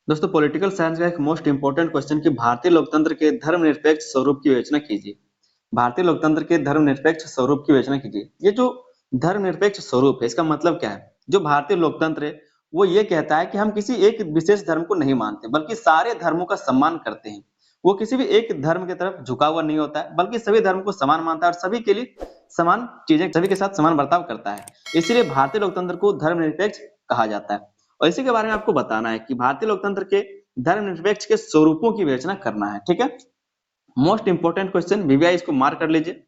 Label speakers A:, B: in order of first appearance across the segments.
A: दोस्तों political science का एक मोस्ट इंपोर्टेंट क्वेश्चन कि भारतीय लोकतंत्र के धर्मनिरपेक्ष स्वरूप की विवेचना कीजिए। भारतीय लोकतंत्र के धर्मनिरपेक्ष स्वरूप की विवेचना कीजिए। ये जो धर्मनिरपेक्ष स्वरूप है इसका मतलब क्या है? जो भारतीय लोकतंत्र है वो ये कहता है कि हम किसी एक विशेष धर्म को नहीं मानते बल्कि सारे धर्मों का सम्मान करते हैं। वो किसी भी एक धर्म की तरफ झुका हुआ नहीं होता है बल्कि सभी धर्मों को समान मानता है और सभी के लिए समान चीजें सभी के साथ समान बर्ताव करता है। इसीलिए भारतीय लोकतंत्र को धर्मनिरपेक्ष कहा जाता है। और इसी के बारे में आपको बताना है कि भारतीय लोकतंत्र के धर्मनिरपेक्ष के स्वरूपों की विवेचना करना है। ठीक है, मोस्ट इंपोर्टेंट क्वेश्चन, वीवीआई इसको मार्क कर लीजिए,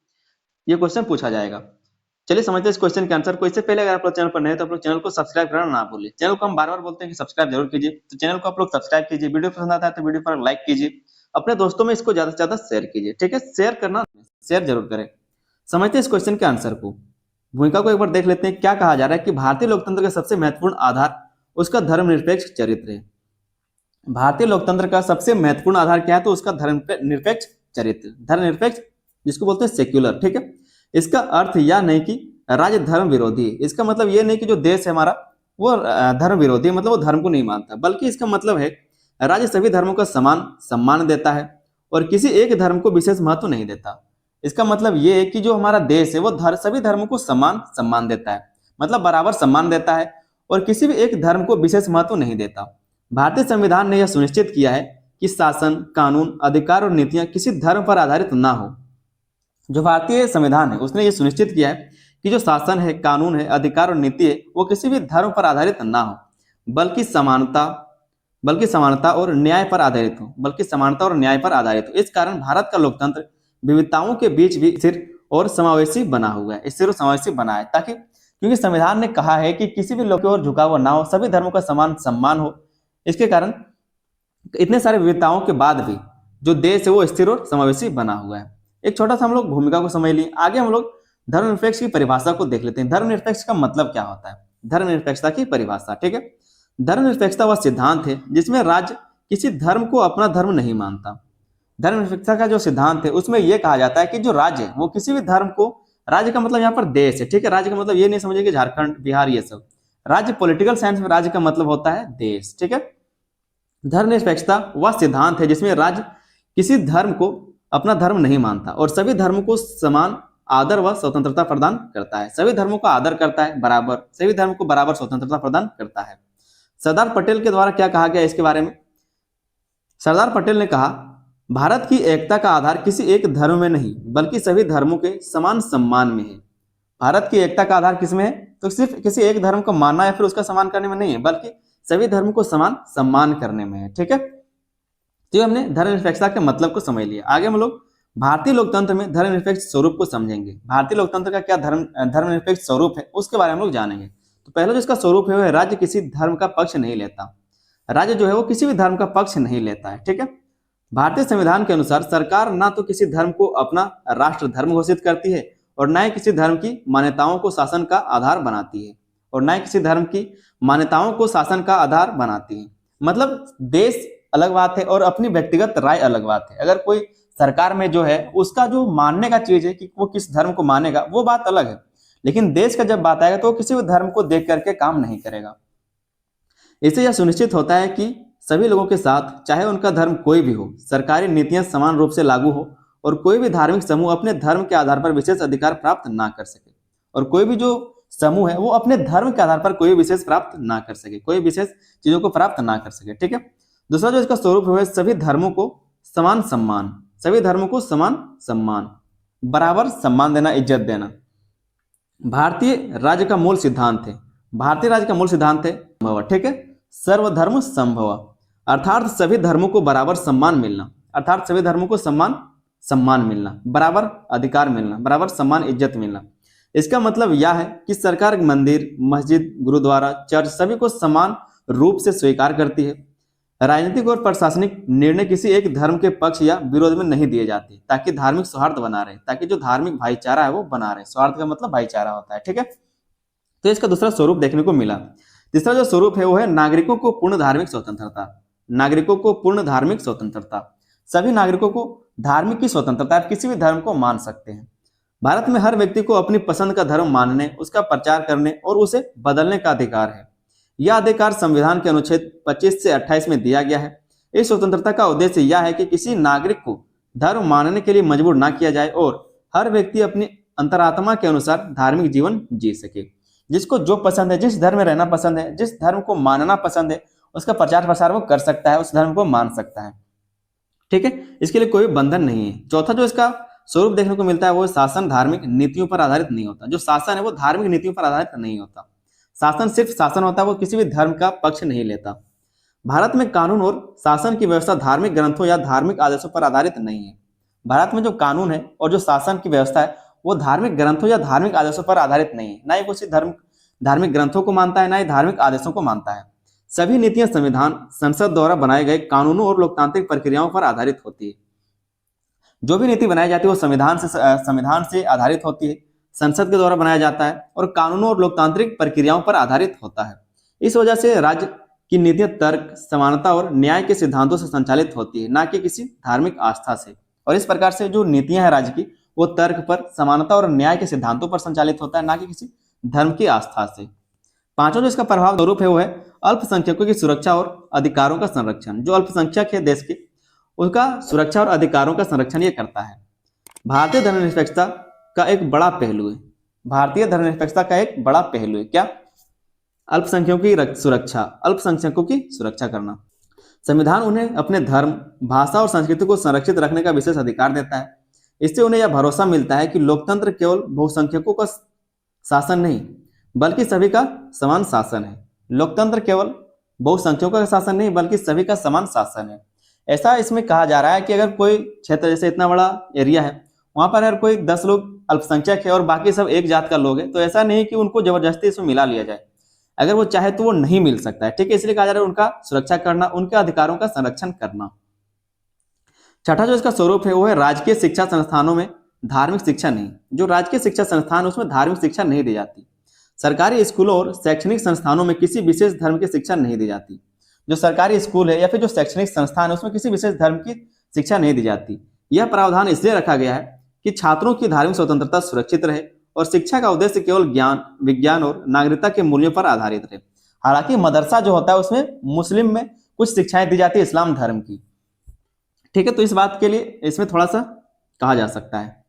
A: ये क्वेश्चन पूछा जाएगा। चलिए समझते हैं इस क्वेश्चन के आंसर को। इससे पहले अगर आप लोग चैनल पर नए तो आप लोग चैनल को सब्सक्राइब करना ना भूलिए। चैनल को हम बार बार बोलते हैं कि सब्सक्राइब जरूर कीजिए, तो चैनल को आप लोग सब्सक्राइब कीजिए। वीडियो पसंद आता है तो वीडियो पर लाइक कीजिए, अपने दोस्तों में इसको ज्यादा से ज्यादा शेयर कीजिए। ठीक है, शेयर करना, शेयर जरूर करें। समझते हैं इस क्वेश्चन के आंसर को। भूमिका को एक बार देख लेते हैं। क्या कहा जा रहा है कि भारतीय लोकतंत्र का सबसे महत्वपूर्ण आधार उसका धर्मनिरपेक्ष चरित्र है। भारतीय लोकतंत्र का सबसे महत्वपूर्ण आधार क्या है? तो उसका धर्मनिरपेक्ष चरित्र, धर्मनिरपेक्ष जिसको बोलते हैं सेक्युलर। ठीक है, इसका अर्थ यह नहीं कि राज्य धर्म विरोधी है। इसका मतलब यह नहीं कि जो देश है हमारा वो धर्म विरोधी है, मतलब वो धर्म को नहीं मानता, बल्कि इसका मतलब है राज्य सभी धर्मों का समान सम्मान देता है और किसी एक धर्म को विशेष महत्व नहीं देता। इसका मतलब ये है कि जो हमारा देश है वो सभी धर्मों को समान सम्मान देता है, मतलब बराबर सम्मान देता है और किसी भी एक धर्म को विशेष महत्व नहीं देता। भारतीय संविधान ने यह सुनिश्चित किया है कि शासन, कानून, अधिकार और नीतियां किसी धर्म पर आधारित ना हो। जो भारतीय संविधान है उसने ये सुनिश्चित किया है कि जो शासन है, कानून है, अधिकार और नीति है वो किसी भी धर्म पर आधारित ना हो, बल्कि समानता और न्याय पर आधारित हो, इस कारण भारत का लोकतंत्र विविधताओं के बीच भी स्थिर और समावेशी बना हुआ है, स्थिर और समावेशी बना है, ताकि क्योंकि संविधान ने कहा है कि किसी भी लोग की ओर झुकाव ना हो, सभी धर्मों का समान सम्मान हो। इसके कारण इतने सारे विविधताओं के बाद भी जो देश है वो स्थिर और समावेशी बना हुआ है। एक छोटा सा हम लोग भूमिका को समझ लिए, आगे हम लोग धर्मनिरपेक्ष की परिभाषा को देख लेते हैं। धर्मनिरपेक्ष का मतलब क्या होता है? धर्मनिरपेक्षता की परिभाषा। ठीक है, धर्मनिरपेक्षता वह सिद्धांत है जिसमें राज्य किसी धर्म को अपना धर्म नहीं मानता। धर्मनिरपेक्षता का जो सिद्धांत है उसमें यह कहा जाता है कि जो राज्य है वो किसी भी धर्म को, राज्य का मतलब यहाँ पर देश है। ठीक है, राज्य का मतलब ये नहीं समझिए कि झारखंड, बिहार ये सब। राज्य पॉलिटिकल साइंस में राज्य का मतलब होता है देश। ठीक है, धर्मनिरपेक्षता वह सिद्धांत है जिसमें राज्य किसी धर्म को अपना धर्म नहीं मानता और सभी धर्मों को समान आदर व स्वतंत्रता प्रदान करता है। सभी धर्मों का आदर करता है, बराबर सभी धर्मों को बराबर स्वतंत्रता प्रदान करता है। सरदार पटेल के द्वारा क्या कहा गया इसके बारे में? सरदार पटेल ने कहा, भारत की एकता का आधार किसी एक धर्म में नहीं बल्कि सभी धर्मों के समान सम्मान में है। भारत की एकता का आधार किसमें है? तो सिर्फ किसी एक धर्म को मानना या फिर उसका सम्मान करने में नहीं है, बल्कि सभी धर्मों को समान सम्मान करने में है। ठीक है, तो हमने धर्मनिरपेक्षता के मतलब को समझ लिया। आगे हम लोग भारतीय लोकतंत्र में धर्मनिरपेक्ष स्वरूप को समझेंगे। भारतीय लोकतंत्र का क्या धर्मनिरपेक्ष स्वरूप है उसके बारे में हम लोग जानेंगे। तो पहला जो इसका स्वरूप है वो है राज्य किसी धर्म का पक्ष नहीं लेता। राज्य जो है वो किसी भी धर्म का पक्ष नहीं लेता है। ठीक है, भारतीय संविधान के अनुसार सरकार ना तो किसी धर्म को अपना राष्ट्र धर्म घोषित करती है और न ही किसी धर्म की मान्यताओं को शासन का आधार बनाती है, मतलब देश अलग बात है और अपनी व्यक्तिगत राय अलग बात है। अगर कोई सरकार में जो है उसका जो मानने का चीज है कि वो किस धर्म को मानेगा वो बात अलग है, लेकिन देश का जब बात आएगा तो किसी भी धर्म को देख करके काम नहीं करेगा। इससे यह सुनिश्चित होता है कि सभी लोगों के साथ, चाहे उनका धर्म कोई भी हो, सरकारी नीतियां समान रूप से लागू हो और कोई भी धार्मिक समूह अपने धर्म के आधार पर विशेष अधिकार प्राप्त ना कर सके, और कोई भी जो समूह है वो अपने धर्म के आधार पर कोई विशेष प्राप्त ना कर सके, कोई विशेष चीजों को प्राप्त ना कर सके। ठीक है, दूसरा जो इसका स्वरूप है सभी धर्मों को समान सम्मान, सभी धर्मों को समान सम्मान, बराबर सम्मान देना, इज्जत देना। भारतीय राज्य का मूल सिद्धांत है, ठीक है, सर्वधर्म संभव, अर्थात सभी धर्मों को बराबर सम्मान मिलना, सम्मान मिलना, बराबर अधिकार मिलना, बराबर सम्मान, इज्जत मिलना। इसका मतलब यह है कि सरकार मंदिर, मस्जिद, गुरुद्वारा, चर्च सभी को समान रूप से स्वीकार करती है। राजनीतिक और प्रशासनिक निर्णय किसी एक धर्म के पक्ष या विरोध में नहीं दिए जाते, ताकि धार्मिक सौहार्द बना रहे, ताकि जो धार्मिक भाईचारा है वो बना रहे। सौहार्द का मतलब भाईचारा होता है। ठीक है, तो इसका दूसरा स्वरूप देखने को मिला। तीसरा जो स्वरूप है वो है नागरिकों को पूर्ण धार्मिक स्वतंत्रता। सभी नागरिकों को धार्मिक की स्वतंत्रता, आप किसी भी धर्म को मान सकते हैं। भारत में हर व्यक्ति को अपनी पसंद का धर्म मानने, उसका प्रचार करने और उसे बदलने का अधिकार है। यह अधिकार संविधान के अनुच्छेद 25 से 28 में दिया गया है। इस स्वतंत्रता का उद्देश्य यह है कि किसी नागरिक को धर्म मानने के लिए मजबूर ना किया जाए और हर व्यक्ति अपनी अंतरात्मा के अनुसार धार्मिक जीवन जी सके। जिसको जो पसंद है, जिस धर्म में रहना पसंद है, जिस धर्म को मानना पसंद है, उसका प्रचार प्रसार वो कर सकता है, उस धर्म को मान सकता है। ठीक है, इसके लिए कोई बंधन नहीं है। चौथा जो इसका स्वरूप देखने को मिलता है वो शासन धार्मिक नीतियों पर आधारित नहीं होता। जो शासन है वो धार्मिक नीतियों पर आधारित नहीं होता। शासन सिर्फ शासन होता है, वो किसी भी धर्म का पक्ष नहीं लेता। भारत में कानून और शासन की व्यवस्था धार्मिक ग्रंथों या धार्मिक आदेशों पर आधारित नहीं है। भारत में जो कानून है और जो शासन की व्यवस्था है वो धार्मिक ग्रंथों या धार्मिक आदेशों पर आधारित नहीं है। ना ही किसी धार्मिक ग्रंथों को मानता है, ना ही धार्मिक आदेशों को मानता है। सभी नीतियां संविधान, संसद द्वारा बनाए गए कानूनों और लोकतांत्रिक प्रक्रियाओं पर आधारित होती है। जो भी नीति बनाई जाती है वो संविधान से आधारित होती है, संसद के द्वारा बनाया जाता है और कानूनों और लोकतांत्रिक प्रक्रियाओं पर आधारित होता है। इस वजह से राज्य की नीतियां तर्क, समानता और न्याय के सिद्धांतों से संचालित होती है, ना कि किसी धार्मिक आस्था से। और इस प्रकार से जो नीतियां हैं राज्य की, वो तर्क पर, समानता और न्याय के सिद्धांतों पर संचालित होता है, ना कि किसी धर्म की आस्था से। पांचवा जो इसका प्रभाव स्वरूप है वो है अल्पसंख्यकों की सुरक्षा और अधिकारों का संरक्षण। जो अल्पसंख्यक है देश के, उसका सुरक्षा और अधिकारों का संरक्षण ये करता है। भारतीय धर्मनिरपेक्षता का एक बड़ा पहलू है। भारतीय धर्मनिरपेक्षता का एक बड़ा पहलू है क्या? अल्पसंख्यकों की सुरक्षा, अल्पसंख्यकों की सुरक्षा करना। संविधान उन्हें अपने धर्म, भाषा और संस्कृति को संरक्षित रखने का विशेष अधिकार देता है। इससे उन्हें यह भरोसा मिलता है कि लोकतंत्र केवल बहुसंख्यकों का शासन नहीं बल्कि सभी का समान शासन है। लोकतंत्र केवल बहुसंख्यकों का शासन नहीं बल्कि सभी का समान शासन है। ऐसा इसमें कहा जा रहा है कि अगर कोई क्षेत्र, जैसे इतना बड़ा एरिया है, वहां पर अगर कोई 10 लोग अल्पसंख्यक है और बाकी सब एक जात का लोग है, तो ऐसा नहीं कि उनको जबरदस्ती इसमें मिला लिया जाए। अगर वो चाहे तो वो नहीं मिल सकता है। ठीक है, इसलिए कहा जा रहा है उनका सुरक्षा करना, उनके अधिकारों का संरक्षण करना। छठा जो इसका स्वरूप है वो है राजकीय शिक्षा संस्थानों में धार्मिक शिक्षा नहीं। जो राजकीय शिक्षा संस्थान उसमें धार्मिक शिक्षा नहीं दी जाती। सरकारी स्कूलों और शैक्षणिक संस्थानों में किसी विशेष धर्म की शिक्षा नहीं दी जाती। जो सरकारी स्कूल है या फिर जो शैक्षणिक संस्थान है उसमें किसी विशेष धर्म की शिक्षा नहीं दी जाती। यह प्रावधान इसलिए रखा गया है कि छात्रों की धार्मिक स्वतंत्रता सुरक्षित रहे और शिक्षा का उद्देश्य केवल ज्ञान, विज्ञान और नागरिकता के मूल्यों पर आधारित रहे। हालांकि मदरसा जो होता है उसमें मुस्लिम में कुछ शिक्षाएं दी जाती है इस्लाम धर्म की। ठीक है, तो इस बात के लिए इसमें थोड़ा सा कहा जा सकता है।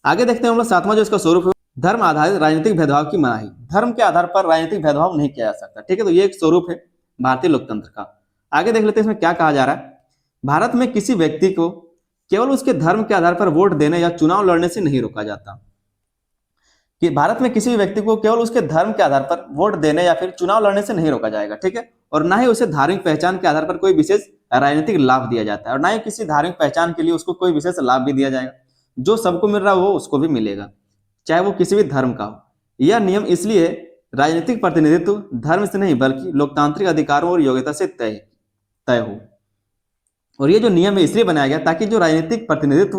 A: आगे देखते हैं हम लोग सातवां जो इसका स्वरूप है, धर्म आधारित राजनीतिक भेदभाव की मनाही। धर्म के आधार पर राजनीतिक भेदभाव नहीं किया जा सकता। ठीक है, तो ये एक स्वरूप है भारतीय लोकतंत्र का। आगे देख लेते हैं इसमें क्या कहा जा रहा है। भारत में किसी व्यक्ति को केवल उसके धर्म के आधार पर वोट देने या चुनाव लड़ने से नहीं रोका जाता। कि भारत में किसी भी व्यक्ति को केवल उसके धर्म के आधार पर वोट देने या फिर चुनाव लड़ने से नहीं रोका जाएगा। ठीक है, और ना ही उसे धार्मिक पहचान के आधार पर कोई विशेष राजनीतिक लाभ दिया जाता है, और ना ही किसी धार्मिक पहचान के लिए उसको कोई विशेष लाभ भी दिया जाएगा। जो सबको मिल रहा है वो उसको भी मिलेगा, चाहे वो किसी भी धर्म का हो। यह नियम इसलिए राजनीतिक प्रतिनिधित्व धर्म से नहीं बल्कि लोकतांत्रिक अधिकारों और योग्यता से तय हो। और ये जो नियम है इसलिए बनाया गया ताकि जो राजनीतिक प्रतिनिधित्व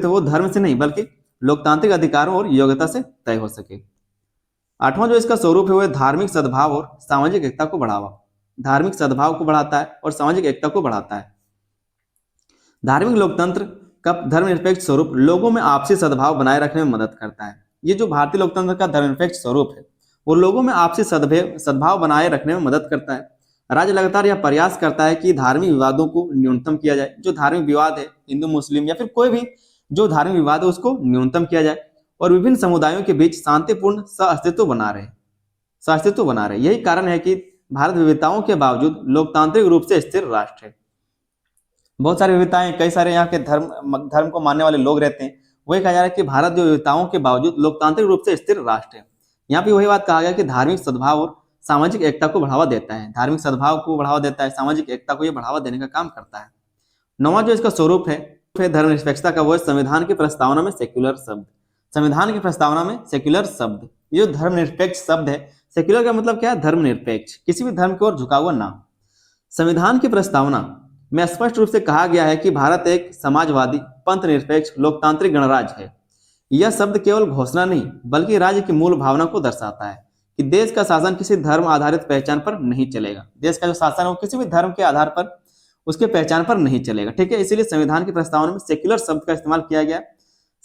A: वो धर्म से नहीं बल्कि लोकतांत्रिक अधिकारों और योग्यता से तय हो सके। आठवां जो इसका स्वरूप है वो धार्मिक सद्भाव और सामाजिक एकता को बढ़ावा। धार्मिक सद्भाव को बढ़ाता है और सामाजिक एकता को बढ़ाता है। धार्मिक लोकतंत्र का धर्मनिरपेक्ष स्वरूप लोगों में आपसी सद्भाव बनाए रखने में मदद करता है। ये जो भारतीय लोकतंत्र का धर्मनिरपेक्ष स्वरूप है वो लोगों में आपसी सद्भाव बनाए रखने में मदद करता है। राज्य लगातार यह प्रयास करता है कि धार्मिक विवादों को न्यूनतम किया जाए। जो धार्मिक विवाद है, हिंदू मुस्लिम या फिर कोई भी जो धार्मिक विवाद है उसको न्यूनतम किया जाए और विभिन्न समुदायों के बीच शांतिपूर्ण सह-अस्तित्व बना रहे। यही कारण है कि भारत विविधताओं के बावजूद लोकतांत्रिक रूप से स्थिर राष्ट्र है। बहुत सारी विविधताएं, कई सारे यहाँ के धर्म को मानने वाले लोग रहते हैं। वही कहा जा रहा है कि भारत जो विविधताओं के बावजूद लोकतांत्रिक रूप से स्थिर राष्ट्र है। यहाँ पे वही बात कहा गया कि धार्मिक सद्भाव और सामाजिक एकता को बढ़ावा देता है। धार्मिक सद्भाव को बढ़ावा देता है, सामाजिक एकता को ये बढ़ावा देने का काम करता है। नौवां जो इसका स्वरूप है धर्मनिरपेक्षता का, वो है संविधान की प्रस्तावना में सेक्युलर शब्द। संविधान की प्रस्तावना में सेक्युलर शब्द, ये जो धर्मनिरपेक्ष शब्द है, सेक्युलर का मतलब क्या है? धर्मनिरपेक्ष, किसी भी धर्म की ओर झुका हुआ ना। संविधान की प्रस्तावना में स्पष्ट रूप से कहा गया है कि भारत एक समाजवादी, पंथ निरपेक्ष, लोकतांत्रिक गणराज्य है। यह शब्द केवल घोषणा नहीं बल्कि राज्य की मूल भावना को दर्शाता है कि देश का शासन किसी धर्म आधारित पहचान पर नहीं चलेगा। देश का जो शासन है वो किसी भी धर्म के आधार पर, उसके पहचान पर नहीं चलेगा। ठीक है, इसीलिए संविधान की प्रस्तावना में सेक्युलर शब्द का इस्तेमाल किया गया।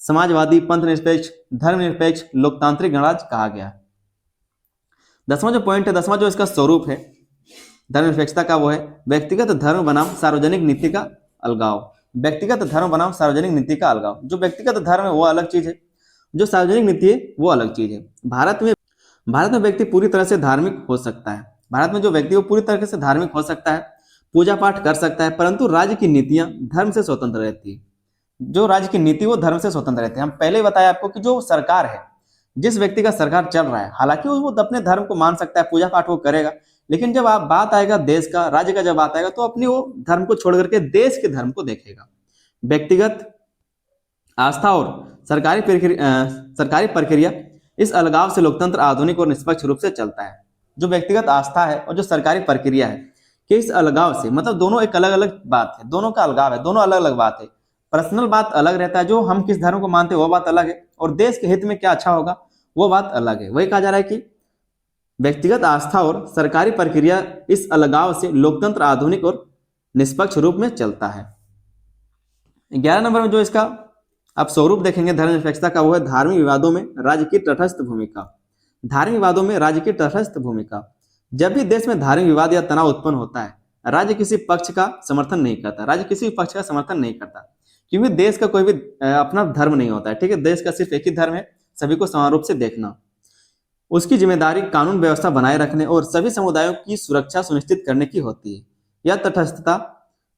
A: समाजवादी, पंथ निरपेक्ष, धर्मनिरपेक्ष, लोकतांत्रिक गणराज्य कहा गया। 10वां जो पॉइंट है, 10वां जो इसका स्वरूप है धर्मनिरपेक्षता का, वो है व्यक्तिगत धर्म बनाम सार्वजनिक नीति का अलगाव। व्यक्तिगत धर्म बनाम सार्वजनिक नीति का अलगाव। जो व्यक्तिगत धर्म है वो अलग चीज है, जो सार्वजनिक नीति है वो अलग चीज है। भारत में व्यक्ति पूरी तरह से धार्मिक हो सकता है। भारत में जो व्यक्ति वो पूरी तरह से धार्मिक हो सकता है, पूजा पाठ कर सकता है, परंतु राज्य की नीतियां धर्म से स्वतंत्र रहती है। जो राज्य की नीति वो धर्म से स्वतंत्र रहती है। हम पहले ही बताया आपको कि जो सरकार है, जिस व्यक्ति का सरकार चल रहा है, हालांकि वो अपने धर्म को मान सकता है, पूजा पाठ वो करेगा, लेकिन जब आप बात आएगा देश का, राज्य का जब बात आएगा, तो अपनी वो धर्म को छोड़ करके देश के धर्म को देखेगा। व्यक्तिगत आस्था और सरकारी प्रक्रिया, इस अलगाव से लोकतंत्र आधुनिक और निष्पक्ष रूप से चलता है। जो व्यक्तिगत आस्था है और जो सरकारी प्रक्रिया है कि इस अलगाव से, मतलब दोनों एक अलग अलग बात है, दोनों का अलगाव है, दोनों अलग अलग बात है। पर्सनल बात अलग रहता है, जो हम किस धर्म को मानते हैं वो बात अलग है, और देश के हित में क्या अच्छा होगा वो बात अलग है। वही कहा जा रहा है कि व्यक्तिगत आस्था और सरकारी प्रक्रिया, इस अलगाव से लोकतंत्र आधुनिक और निष्पक्ष रूप में चलता है। 11 नंबर में जो इसका आप स्वरूप देखेंगे धर्मनिरपेक्षता का, वो है धार्मिक विवादों में राज्य की तटस्थ भूमिका। धार्मिक विवादों में राज्य की तटस्थ भूमिका। जब भी देश में धार्मिक विवाद या तनाव उत्पन्न होता है, राज्य किसी पक्ष का समर्थन नहीं करता, राज्य किसी पक्ष का समर्थन नहीं करता, क्योंकि देश का कोई भी अपना धर्म नहीं होता है, ठीक है। देश का सिर्फ एक ही धर्म है, सभी को समान रूप से देखना। उसकी जिम्मेदारी कानून व्यवस्था बनाए रखने और सभी समुदायों की सुरक्षा सुनिश्चित करने की होती है। यह तटस्थता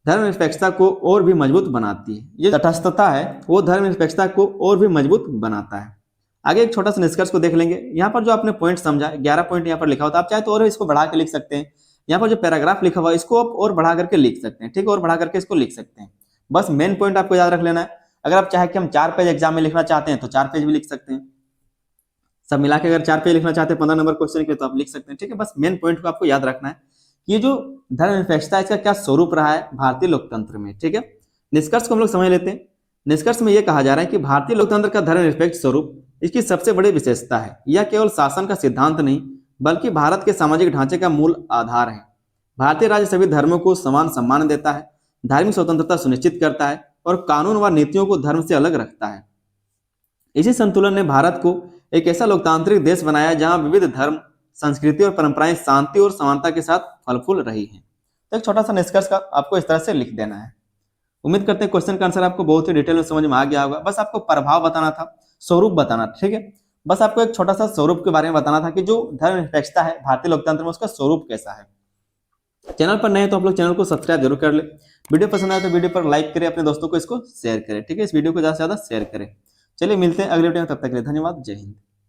A: धर्मनिरपेक्षता को और भी मजबूत बनाती है। ये तटस्थता है वो धर्मनिरपेक्षता को और भी मजबूत बनाता है। आगे एक छोटा सा निष्कर्ष को देख लेंगे। यहाँ पर जो आपने पॉइंट समझा, 11 पॉइंट यहाँ पर लिखा होता है, आप चाहे तो और इसको बढ़ा के लिख सकते हैं। यहाँ पर जो पैराग्राफ लिखा हुआ है इसको आप और बढ़ा करके लिख सकते हैं, ठीक है, और बढ़ा करके इसको लिख सकते हैं। बस मेन पॉइंट आपको याद रख लेना है। अगर आप चाहे कि हम 4 पेज एग्जाम में लिखना चाहते हैं तो 4 पेज भी लिख सकते हैं। सब मिला के अगर 4 पेज लिखना चाहते हैं 15 नंबर क्वेश्चन के, तो आप लिख सकते हैं, ठीक है। बस मेन पॉइंट को आपको याद रखना है। ये जो धर्मनिरपेक्षता है इसका क्या स्वरूप रहा है भारतीय लोकतंत्र में, ठीक है। निष्कर्ष को हम लोग समझ लेते हैं। निष्कर्ष में यह कहा जा रहा है कि भारतीय लोकतंत्र का धर्मनिरपेक्ष स्वरूप इसकी सबसे बड़ी विशेषता है। यह केवल शासन का सिद्धांत नहीं बल्कि भारत के सामाजिक ढांचे का मूल आधार है। भारतीय राज्य सभी धर्मों को समान सम्मान देता है, धार्मिक स्वतंत्रता सुनिश्चित करता है और कानून व नीतियों को धर्म से अलग रखता है। इसी संतुलन ने भारत को एक ऐसा लोकतांत्रिक देश बनाया जहां विविध धर्म, संस्कृति और परंपराएं शांति और समानता के साथ फल फूल रही हैं। तो एक छोटा सा निष्कर्ष का आपको इस तरह से लिख देना है। उम्मीद करते हैं क्वेश्चन का आंसर आपको बहुत ही डिटेल में समझ में आ गया होगा। बस आपको प्रभाव बताना था, स्वरूप बताना, ठीक है। बस आपको एक छोटा सा स्वरूप के बारे में बताना था कि जो धर्मनिरपेक्षता है भारतीय लोकतंत्र में उसका स्वरूप कैसा है। चैनल पर नए तो आप लोग चैनल को सब्सक्राइब जरूर कर ले। वीडियो पसंद आए तो वीडियो पर लाइक करें, अपने दोस्तों को इसको शेयर करें, ठीक है। इस वीडियो को ज्यादा से ज्यादा शेयर करें। चलिए मिलते हैं अगले वीडियो में, तब तक के लिए धन्यवाद। जय हिंद।